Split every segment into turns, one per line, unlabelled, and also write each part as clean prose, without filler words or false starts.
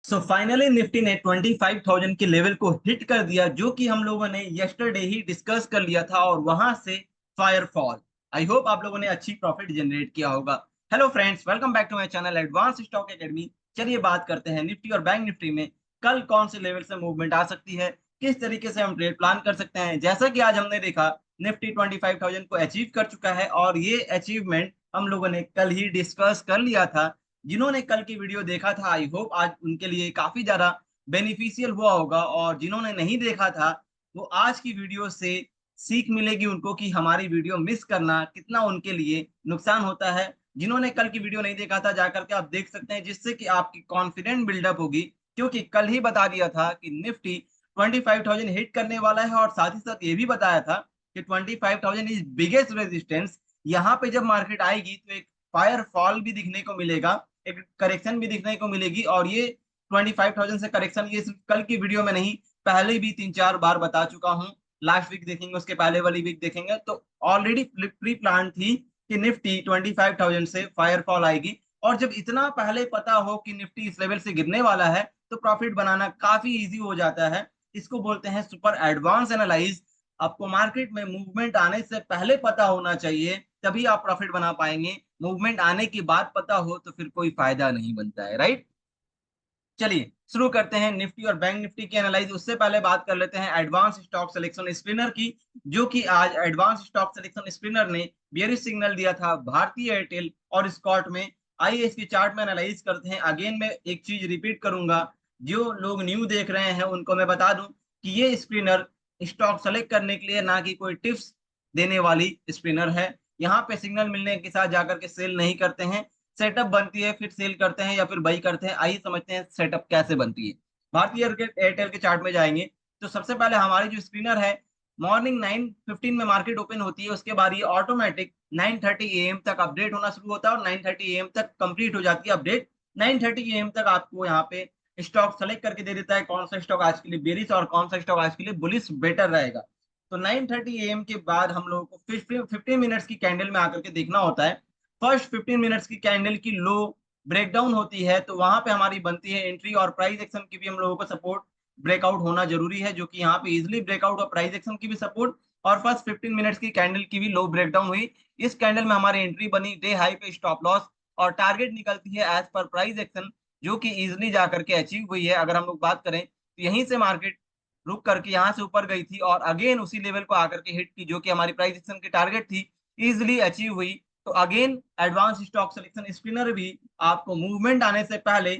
Finally Nifty ने 25,000 के level को हिट कर दिया, जो कि हम लोगों ने यस्टरडे ही डिस्कस कर लिया था और वहां से फायर फॉल। आई होप आप लोगों ने अच्छी प्रॉफिट जनरेट किया होगा। Hello friends, welcome back to my channel advance stock academy. चलिए बात करते हैं निफ्टी और बैंक निफ्टी में कल कौन से लेवल से मूवमेंट आ सकती है, किस तरीके से हम ट्रेड प्लान कर सकते हैं। जैसा कि आज हमने देखा, निफ्टी 25,000 को अचीव कर चुका है और ये अचीवमेंट हम लोगों ने कल ही डिस्कस कर लिया था। जिन्होंने कल की वीडियो देखा था, आई होप आज उनके लिए काफी ज्यादा बेनिफिशियल हुआ होगा, और जिन्होंने नहीं देखा था वो आज की वीडियो से सीख मिलेगी उनको कि हमारी वीडियो मिस करना कितना उनके लिए नुकसान होता है। जिन्होंने कल की वीडियो नहीं देखा था, जाकर के आप देख सकते हैं, जिससे कि आपकी कॉन्फिडेंट बिल्डअप होगी। क्योंकि कल ही बता दिया था कि निफ्टी 25,000 हिट करने वाला है, और साथ ही साथ ये भी बताया था कि 25,000 इज बिगेस्ट रेजिस्टेंस। यहाँ पे जब मार्केट आएगी तो एक फायर फॉल भी दिखने को मिलेगा, एक करेक्शन भी दिखने को मिलेगी। और ये 25,000 से करेक्शन ये सिर्फ कल की वीडियो में नहीं, पहले भी 3-4 बार बता चुका हूँ। लास्ट वीक देखेंगे, उसके पहले वाली वीक देखेंगे, तो ऑलरेडी प्री प्लान थी कि निफ्टी 25,000 से फायर फॉल आएगी। और जब इतना पहले पता हो कि निफ्टी इस लेवल से गिरने वाला है, तो प्रॉफिट बनाना काफी इजी हो जाता है। इसको बोलते हैं सुपर एडवांस एनालाइज। आपको मार्केट में मूवमेंट आने से पहले पता होना चाहिए, तभी आप प्रॉफिट बना पाएंगे। मूवमेंट आने के बाद पता हो तो फिर कोई फायदा नहीं बनता है, राइट। चलिए शुरू करते हैं निफ्टी और बैंक निफ्टी की एनालाइज। उससे पहले बात कर लेते हैं एडवांस स्टॉक सिलेक्शन स्पिनर की, जो कि आज एडवांस स्टॉक सिलेक्शन स्पिनर ने बियरिश सिग्नल दिया था भारतीय एयरटेल और स्कॉट में। आइए इसकी चार्ट में एनालाइज करते हैं। अगेन मैं एक चीज रिपीट करूंगा, जो लोग न्यू देख रहे हैं उनको मैं बता दूं कि ये स्पिनर स्टॉक सेलेक्ट करने के लिए ना कि कोई टिप्स देने वाली स्पिनर है। यहाँ पे सिग्नल मिलने के साथ जाकर के सेल नहीं करते हैं, सेटअप बनती है फिर सेल करते हैं या फिर बाई करते हैं। आइए समझते हैं सेटअप कैसे बनती है। भारतीय एयरटेल के चार्ट में जाएंगे तो सबसे पहले हमारी जो स्पिनर है, मॉर्निंग 9:15 में मार्केट ओपन होती है, उसके बाद ये ऑटोमेटिक 9:30 AM तक अपडेट होना शुरू होता है और 9:30 AM तक कंप्लीट हो जाती है अपडेट। 9:30 AM तक आपको यहाँ पे स्टॉक सेलेक्ट करके दे देता है कौन सा स्टॉक आज के लिए बेरिश और कौन सा स्टॉक आज के लिए बुलिश बेटर रहेगा। तो 9:30 AM के बाद हम लोगों को 15 मिनट्स की कैंडल में आकर के देखना होता है। फर्स्ट 15 मिनट्स की कैंडल की लो ब्रेकडाउन होती है, तो वहां पे हमारी बनती है एंट्री, और प्राइस एक्शन की भी हम लोगों को सपोर्ट ब्रेकआउट होना जरूरी है, जो कि यहाँ पे इजिली ब्रेकआउट और प्राइस एक्शन की भी सपोर्ट। और फर्स्ट 15 मिनट्स की कैंडल की भी लो ब्रेकडाउन हुई। इस कैंडल में हमारी एंट्री बनी, डे हाई पे स्टॉप लॉस और टारगेट निकलती है एज पर प्राइस एक्शन, जो कि इजिली जाकर के अचीव हुई है। अगर हम लोग बात करें तो यहीं से मार्केट रुक करके यहाँ से ऊपर गई थी और अगेन उसी लेवल को आकर के हिट की, जो कि हमारी प्राइस एक्शन की टारगेट थी, इजिली अचीव हुई। तो again advance stock selection spinner भी आपको मूवमेंट आने से पहले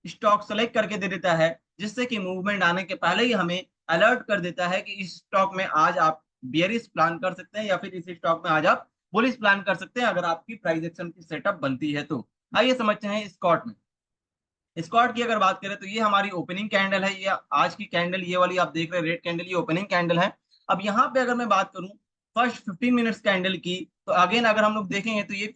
स्टॉक सेलेक्ट करके दे देता है, जिससे कि मूवमेंट आने के पहले ही हमें अलर्ट कर देता है कि इस स्टॉक में आज आप बियरिश प्लान कर सकते हैं या फिर इस स्टॉक में आज आप बुलिश प्लान कर सकते हैं, अगर आपकी प्राइस एक्शन की सेटअप बनती है तो। आइए समझते हैं स्कॉट में। स्क्वाड की अगर बात करें तो ये हमारी ओपनिंग कैंडल है, ये आज की कैंडल, ये वाली आप देख रहे हैं रेड कैंडल, ये ओपनिंग कैंडल है। अब यहाँ पे अगर मैं बात करूं फर्स्ट 15 मिनट्स कैंडल की, तो अगेन अगर हम लोग देखेंगे तो ये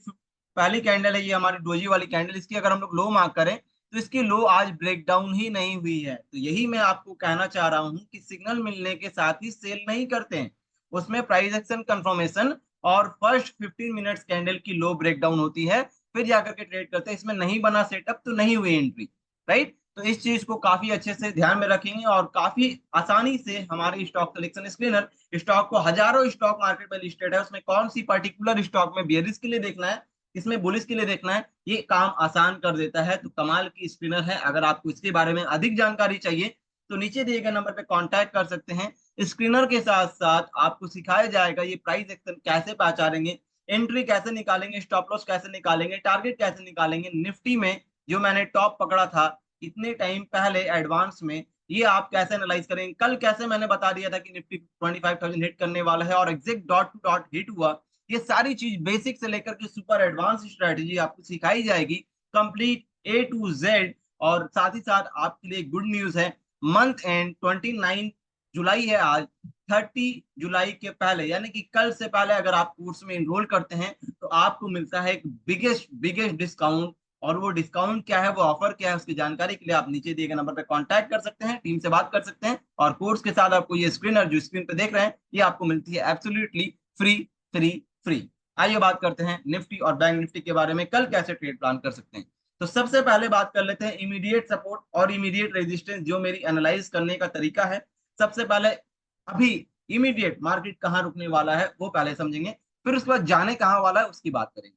पहली कैंडल है, ये हमारी डोजी वाली कैंडल। इसकी अगर हम लोग लो मार्क करें तो इसकी लो आज ब्रेकडाउन ही नहीं हुई है। तो यही मैं आपको कहना चाह रहा हूँ कि सिग्नल मिलने के साथ ही सेल नहीं करते हैं, उसमें प्राइस एक्शन कंफर्मेशन और फर्स्ट 15 मिनट्स कैंडल की लो ब्रेकडाउन होती है, फिर जाकर के ट्रेड करते हैं। इसमें नहीं बना सेटअप तो नहीं हुई एंट्री, राइट। तो इस चीज को काफी अच्छे से ध्यान में रखेंगे और काफी आसानी से हमारे स्टॉक सिलेक्शन स्क्रीनर स्टॉक को, हजारों स्टॉक मार्केट में लिस्टेड है, उसमें कौन सी पर्टिकुलर स्टॉक में बियरिश के लिए देखना है, इसमें बुलिश के लिए देखना है, ये काम आसान कर देता है। तो कमाल की स्पिनर है। अगर आपको इसके बारे में अधिक जानकारी चाहिए तो नीचे दिए गए नंबर पे कांटेक्ट कर सकते हैं। स्क्रीनर के साथ साथ आपको सिखाया जाएगा ये प्राइस एक्शन कैसे पहचानेंगे, एंट्री कैसे निकालेंगे, स्टॉप लॉस कैसे निकालेंगे, टारगेट कैसे निकालेंगे। निफ्टी में जो मैंने टॉप पकड़ा था इतने टाइम पहले एडवांस में, ये आप कैसे एनालाइज करेंगे। कल कैसे मैंने बता दिया था कि निफ्टी 25,000 हिट करने वाला है और exact dot to dot hit हुआ। ये सारी चीज बेसिक से लेकर के सुपर एडवांस स्ट्रेटेजी आपको सिखाई जाएगी, कंप्लीट A to Z। और साथ ही साथ आपके लिए गुड न्यूज है, मंथ एंड 29 जुलाई है आज, 30 जुलाई के पहले यानी कि कल से पहले अगर आप कोर्स में इनरोल करते हैं तो आपको मिलता है एक बिगेस्ट बिगेस्ट डिस्काउंट। और वो डिस्काउंट क्या है, वो ऑफर क्या है, उसकी जानकारी के लिए आप नीचे दिए गए नंबर पे कांटेक्ट कर सकते हैं, टीम से बात कर सकते हैं। और कोर्स के साथ आपको ये स्क्रीनर जो स्क्रीन पे देख रहे हैं, ये आपको मिलती है एब्सोल्युटली फ्री फ्री फ्री। आइए बात करते हैं निफ्टी और बैंक निफ्टी के बारे में कल कैसे ट्रेड प्लान कर सकते हैं। तो सबसे पहले बात कर लेते हैं इमीडिएट सपोर्ट और इमीडिएट रेजिस्टेंस, जो मेरी एनालाइज करने का तरीका है। सबसे पहले अभी इमीडिएट मार्केट कहाँ रुकने वाला है वो पहले समझेंगे, फिर उसके बाद जाने कहाँ वाला है उसकी बात करेंगे।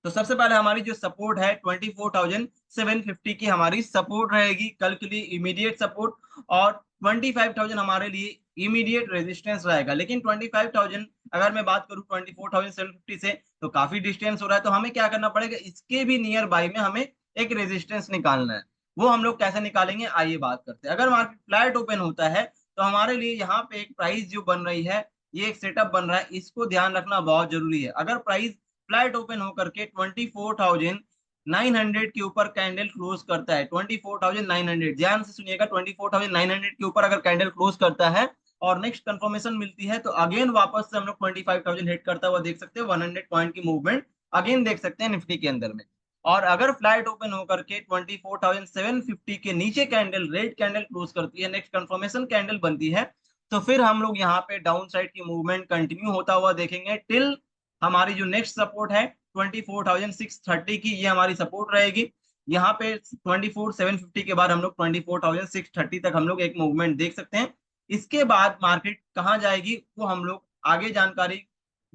तो सबसे पहले हमारी जो सपोर्ट है 24,750 की हमारी सपोर्ट रहेगी कल के लिए इमीडिएट सपोर्ट, और 25,000 हमारे लिए इमीडिएट रेजिस्टेंस रहेगा। लेकिन 25,000 अगर मैं बात करूं 24,750 से तो काफी डिस्टेंस हो रहा है, तो हमें क्या करना पड़ेगा, इसके भी नियर बाई में हमें एक रेजिस्टेंस निकालना है। वो हम लोग कैसे निकालेंगे आइए बात करते हैं। अगर मार्केट फ्लैट ओपन होता है तो हमारे लिए यहाँ पे एक प्राइस जो बन रही है, ये एक सेटअप बन रहा है, इसको ध्यान रखना बहुत जरूरी है। अगर प्राइस फ्लैट ओपन होकर के 24,900 के ऊपर कैंडल क्लोज करता है, 24,900 ध्यान से सुनिएगा, 24,900 के ऊपर अगर कैंडल क्लोज करता है और नेक्स्ट कंफर्मेशन मिलती है तो अगेन वापस से हम लोग 25,000 हिट करता हुआ देख सकते हैं, 100 पॉइंट की मूवमेंट अगेन देख सकते हैं निफ्टी के अंदर में। और अगर फ्लैट ओपन होकर के 24,750 के नीचे कैंडल रेड कैंडल क्लोज करती है, नेक्स्ट कंफर्मेशन कैंडल बनती है, तो फिर हम लोग यहाँ पे डाउन साइड की मूवमेंट कंटिन्यू होता हुआ देखेंगे टिल हमारी जो नेक्स्ट सपोर्ट है 24,630 की, ये हमारी सपोर्ट रहेगी। यहाँ पे 24,750 के बाद हम लोग 24,630 तक हम लोग एक मूवमेंट देख सकते हैं। इसके बाद मार्केट कहाँ जाएगी वो हम लोग आगे जानकारी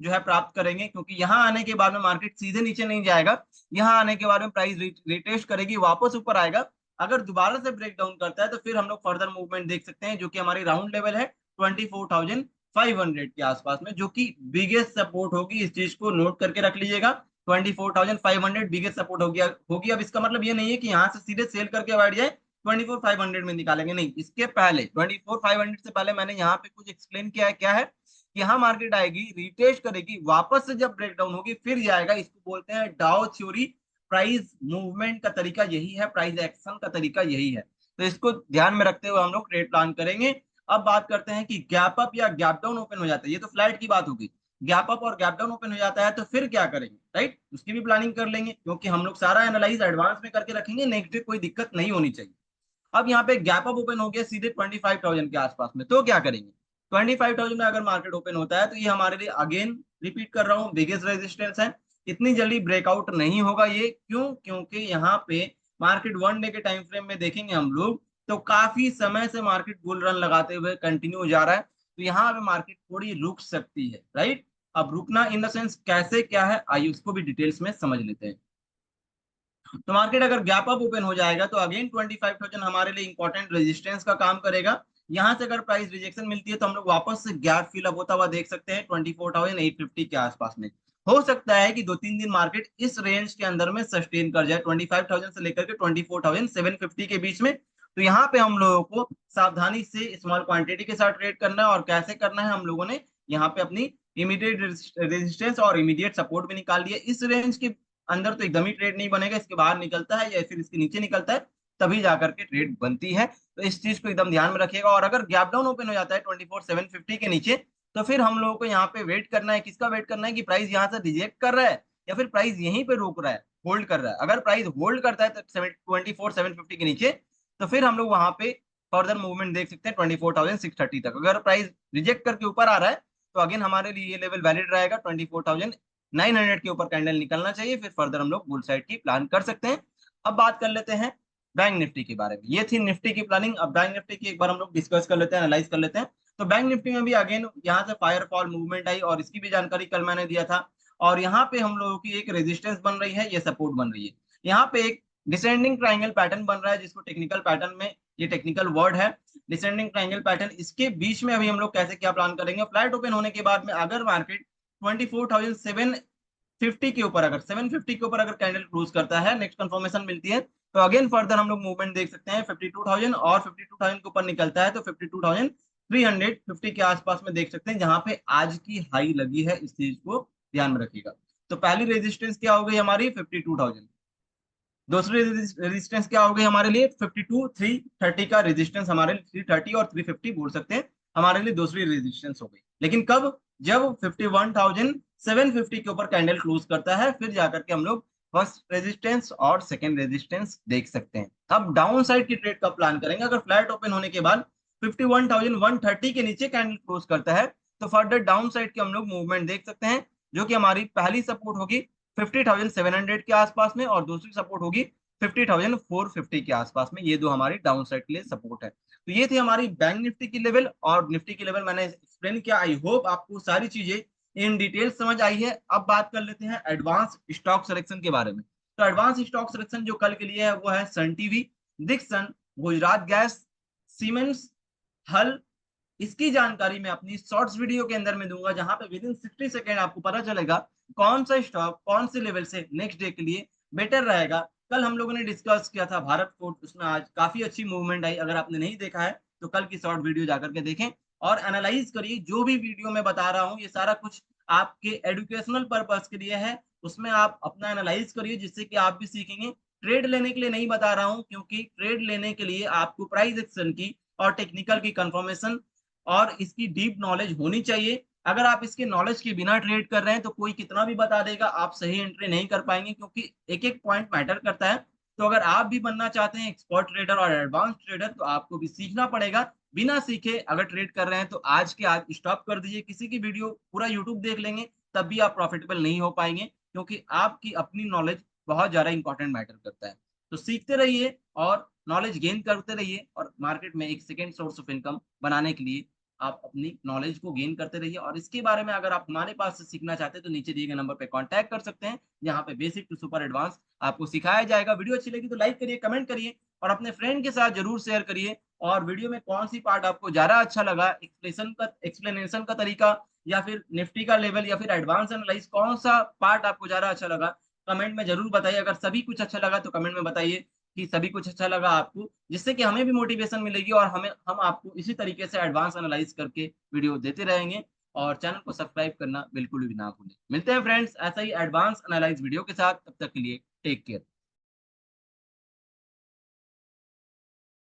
जो है प्राप्त करेंगे, क्योंकि यहाँ आने के बाद में मार्केट सीधे नीचे नहीं जाएगा, यहाँ आने के बाद में प्राइस रिटेस्ट करेगी, वापस ऊपर आएगा। अगर दोबारा से ब्रेक डाउन करता है तो फिर हम लोग फर्दर मूवमेंट देख सकते हैं, जो कि हमारी राउंड लेवल है 24,500 के आसपास में, जो कि बिगेस्ट सपोर्ट होगी। इस चीज को नोट करके रख लीजिएगा, 24,500 बिगेस्ट सपोर्ट होगी। अब इसका मतलब ये नहीं है कि यहाँ से सीधे सेल करके बैठ जाए 24,500 में निकालेंगे, नहीं, इसके पहले 24,500 से पहले मैंने यहाँ पे कुछ एक्सप्लेन किया है। क्या है कि यहाँ मार्केट आएगी, रिटेस्ट करेगी, वापस से जब ब्रेकडाउन होगी फिर जाएगा। इसको बोलते हैं डाउ थ्योरी। प्राइस मूवमेंट का तरीका यही है, प्राइस एक्शन का तरीका यही है। तो इसको ध्यान में रखते हुए हम लोग ट्रेड प्लान करेंगे। अब बात करते हैं कि गैप अप या गैप डाउन ओपन हो जाता है, ये तो फ्लैट की बात होगी। गैप अप और गैप डाउन ओपन हो जाता है तो फिर क्या करेंगे, राइट, उसकी भी प्लानिंग कर लेंगे, क्योंकि हम लोग सारा एनालाइज एडवांस में करके रखेंगे, नेक्स्ट डे कोई दिक्कत नहीं होनी चाहिए। अब यहाँ पे गैप अप ओपन हो गया सीधे 25,000 के आसपास में, तो क्या करेंगे, 25,000 में अगर मार्केट ओपन होता है तो ये हमारे लिए अगेन रिपीट कर रहा हूँ बिगेस्ट रेजिस्टेंस है। इतनी जल्दी ब्रेकआउट नहीं होगा ये, क्यों, क्योंकि यहाँ पे मार्केट वन डे के टाइम फ्रेम में देखेंगे हम लोग तो काफी समय से मार्केट बुल रन लगाते हुए कंटिन्यू जा रहा है, तो यहाँ पे मार्केट थोड़ी रुक सकती है, राइट। अब रुकना इन द सेंस कैसे क्या है आइए उसको भी डिटेल्स में समझ लेते हैं। तो मार्केट अगर गैप अप ओपन हो जाएगा तो अगेन 25,000 हमारे लिए इंपॉर्टेंट रेजिस्टेंस का काम करेगा। यहां से अगर प्राइस रिजेक्शन मिलती है तो हम लोग वापस से गैप फिल अप होता हुआ देख सकते हैं 24,850 के आसपास में। हो सकता है कि 2-3 दिन मार्केट इस रेंज के अंदर में सस्टेन कर जाए 25,000 से लेकर के 24,750 के बीच में। तो यहाँ पे हम लोगों को सावधानी से स्मॉल क्वांटिटी के साथ ट्रेड करना है, और कैसे करना है हम लोगों ने यहाँ पे अपनी इमीडिएट रेजिस्टेंस और इमीडिएट सपोर्ट भी निकाल लिया। इस रेंज के अंदर तो एकदम ही ट्रेड नहीं बनेगा, इसके बाहर निकलता है या फिर इसके नीचे निकलता है तभी जाकर के ट्रेड बनती है। तो इस चीज को एकदम ध्यान में रखिएगा। और अगर गैप डाउन ओपन हो जाता है 24,750 के नीचे तो फिर हम लोगों को यहाँ पे वेट करना है। किसका वेट करना है कि प्राइस यहाँ से रिजेक्ट कर रहा है या फिर प्राइस यहीं पे रोक रहा है, होल्ड कर रहा है। अगर प्राइस होल्ड करता है तो 24,750 के नीचे तो फिर हम लोग वहां पे फर्दर मूवमेंट देख सकते हैं 24,630 तक। अगर प्राइस रिजेक्ट करके ऊपर आ रहा है तो अगेन हमारे लिए ये लेवल वैलिड रहेगा, 24,900 के ऊपर कैंडल निकलना चाहिए, फिर फर्दर हम लोग बुल साइड की प्लान कर सकते हैं। अब बात कर लेते हैं बैंक निफ्टी के बारे में। ये थी निफ्टी की प्लानिंग। अब बैंक निफ्टी की एक बार हम लोग डिस्कस कर लेते हैं, एनालाइज कर लेते हैं। तो बैंक निफ्टी में भी अगेन यहाँ से फायर फॉल मूवमेंट आई और इसकी भी जानकारी कल मैंने दिया था। और यहाँ पे हम लोगों की एक रेजिस्टेंस बन रही है, ये सपोर्ट बन रही है। यहाँ पे एक डिसेंडिंग ट्राइंगल पैटर्न बन रहा है, जिसको टेक्निकल पैटर्न में, ये टेक्निकल वर्ड है डिसेंडिंग ट्राइंगल पैटर्न। इसके बीच में अभी हम लोग कैसे क्या प्लान करेंगे, फ्लैट ओपन होने के बाद में अगर मार्केट 24,750 के ऊपर, अगर 750 के ऊपर अगर कैंडल क्लोज करता है, नेक्स्ट कंफर्मेशन मिलती है तो अगेन फर्दर हम लोग मूवमेंट देख सकते हैं 52,000, और 52,000 के ऊपर निकलता है तो 52,350 के आसपास में देख सकते हैं, जहां पे आज की हाई लगी है। इस चीज को ध्यान में रखिएगा। तो पहली रेजिस्टेंस क्या हो गई हमारी 52,000, दूसरी रेजिस्टेंस क्या हो गई हमारे लिए 52,330 का रेजिस्टेंस, हमारे लिए 330 और 350 बोल सकते हैं, हमारे लिए दूसरी रेजिस्टेंस हो गई। लेकिन कब, जब 51,750 के ऊपर कैंडल क्लोज करता है फिर जाकर के हम लोग फर्स्ट रेजिस्टेंस और सेकंड रेजिस्टेंस देख सकते हैं। अब डाउन साइड की ट्रेड का प्लान करेंगे। अगर फ्लैट ओपन होने के बाद 51,130 के नीचे कैंडल क्लोज करता है तो फर्दर डाउन साइड की हम लोग मूवमेंट देख सकते हैं, जो कि हमारी पहली सपोर्ट होगी 50,700 के आसपास में, और दूसरी सपोर्ट होगी 50,450 के आसपास में। ये दो हमारी डाउन साइड के लिए सपोर्ट है। तो ये थी हमारी बैंक निफ्टी की लेवल और निफ्टी की लेवल मैंने एक्सप्लेन किया। आई होप आपको सारी चीजें इन डिटेल समझ आई है। अब बात कर लेते हैं एडवांस स्टॉक सिलेक्शन के बारे में। तो एडवांस स्टॉक सिलेक्शन जो कल के लिए है वो है Sun TV, Dixon, Gujarat Gas, Siemens, हल। इसकी जानकारी मैं अपनी शॉर्ट्स वीडियो के अंदर में दूंगा, जहां पे विद इन 60 सेकेंड आपको पता चलेगा कौन सा स्टॉक कौन से लेवल से नेक्स्ट डे के लिए बेटर रहेगा। कल हम लोगों ने डिस्कस किया था भारत फोर्ट, उसमें आज काफी अच्छी मूवमेंट आई। अगर आपने नहीं देखा है तो कल की शॉर्ट वीडियो जाकर के देखें और एनालाइज करिए। जो भी वीडियो मैं बता रहा हूँ ये सारा कुछ आपके एजुकेशनल पर्पस के लिए है, उसमें आप अपना एनालाइज करिए जिससे कि आप भी सीखेंगे। ट्रेड लेने के लिए नहीं बता रहा हूँ, क्योंकि ट्रेड लेने के लिए आपको प्राइस एक्शन की और टेक्निकल की कंफर्मेशन और इसकी डीप नॉलेज होनी चाहिए। अगर आप इसके नॉलेज के बिना ट्रेड कर रहे हैं तो कोई कितना भी बता देगा, आप सही एंट्री नहीं कर पाएंगे, क्योंकि एक एक पॉइंट मैटर करता है। तो अगर आप भी बनना चाहते हैं एक्सपर्ट ट्रेडर और एडवांस ट्रेडर, तो आपको भी सीखना पड़ेगा। बिना सीखे अगर ट्रेड कर रहे हैं तो आज के आज स्टॉप कर दीजिए। किसी की वीडियो पूरा यूट्यूब देख लेंगे तब भी आप प्रॉफिटेबल नहीं हो पाएंगे, क्योंकि आपकी अपनी नॉलेज बहुत ज्यादा इंपॉर्टेंट मैटर करता है। तो सीखते रहिए और नॉलेज गेन करते रहिए, और मार्केट में एक सेकेंड सोर्स ऑफ इनकम बनाने के लिए आप अपनी नॉलेज को गेन करते रहिए। और इसके बारे में अगर आप हमारे पास से सीखना चाहते हैं तो नीचे दिए गए नंबर पे कांटेक्ट कर सकते हैं, जहाँ पे बेसिक टू सुपर एडवांस आपको सिखाया जाएगा। वीडियो अच्छी लगी तो लाइक करिए, कमेंट करिए और अपने फ्रेंड के साथ जरूर शेयर करिए। और वीडियो में कौन सी पार्ट आपको ज्यादा अच्छा लगा, एक्सप्लेनेशन का तरीका, या फिर निफ्टी का लेवल, या फिर एडवांस एनालाइज, कौन सा पार्ट आपको ज्यादा अच्छा लगा, कमेंट में जरूर बताइए। अगर सभी कुछ अच्छा लगा तो कमेंट में बताइए कि सभी कुछ अच्छा लगा आपको, जिससे कि हमें भी मोटिवेशन मिलेगी और हम आपको इसी तरीके से एडवांस एनालाइज करके वीडियो देते रहेंगे। और चैनल को सब्सक्राइब करना बिल्कुल भी ना भूलें। मिलते हैं फ्रेंड्स ऐसा ही एडवांस एनालाइज वीडियो के साथ, तब तक के लिए टेक केयर।